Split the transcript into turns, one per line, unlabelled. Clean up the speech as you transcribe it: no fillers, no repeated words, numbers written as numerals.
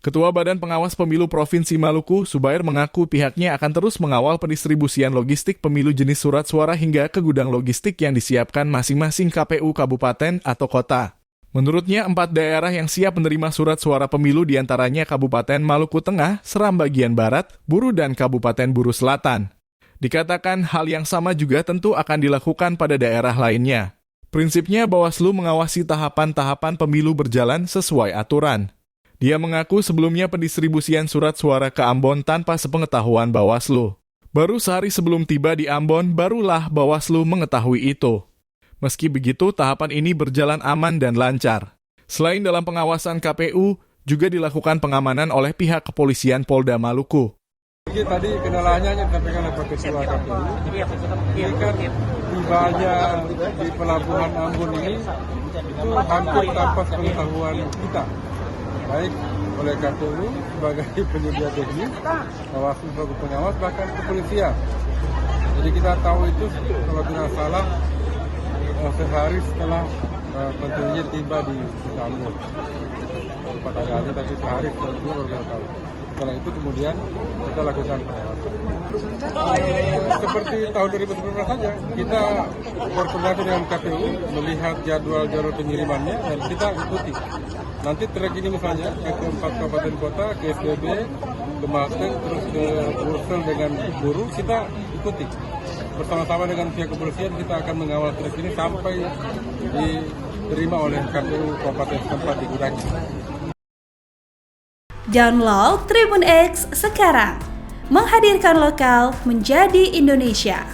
Ketua Badan Pengawas Pemilu Provinsi Maluku, Subair, mengaku pihaknya akan terus mengawal pendistribusian logistik pemilu jenis surat suara hingga ke gudang logistik yang disiapkan masing-masing KPU kabupaten atau kota. Menurutnya, 4 daerah yang siap menerima surat suara pemilu diantaranya Kabupaten Maluku Tengah, Seram bagian Barat, Buru, dan Kabupaten Buru Selatan. Dikatakan hal yang sama juga tentu akan dilakukan pada daerah lainnya. Prinsipnya, Bawaslu mengawasi tahapan-tahapan pemilu berjalan sesuai aturan. Dia mengaku sebelumnya pendistribusian surat suara ke Ambon tanpa sepengetahuan Bawaslu. Baru sehari sebelum tiba di Ambon, barulah Bawaslu mengetahui itu. Meski begitu, tahapan ini berjalan aman dan lancar. Selain dalam pengawasan KPU, juga dilakukan pengamanan oleh pihak kepolisian Polda Maluku.
Tadi kendalanya yang disampaikan oleh Pak Ketua KPU, ini kan tibanya di pelabuhan Ambon ini itu hampir tanpa sepengetahuan kita, baik oleh KPU sebagai penyedia teknis, Bawaslu sebagai pengawas, bahkan kepolisian. Jadi kita tahu itu kalau tidak salah sehari setelah tentunya tiba di Ambon. Pada hari tapi sehari setelah itu baru kita tahu. Setelah itu kemudian kita lakukan pengawasan. Seperti tahun 2019 saja, kita berkoordinasi dengan KPU, melihat jadwal pengirimannya dan kita ikuti. Nanti trek ini misalnya ke 4 kabupaten kota, ke SBB, ke Mateng, terus ke Bursel dengan Buru, kita ikuti. Bersama-sama dengan pihak kepolisian kita akan mengawal trek ini sampai diterima oleh KPU kabupaten setempat di gudangnya.
Download Tribun X sekarang, menghadirkan lokal menjadi Indonesia.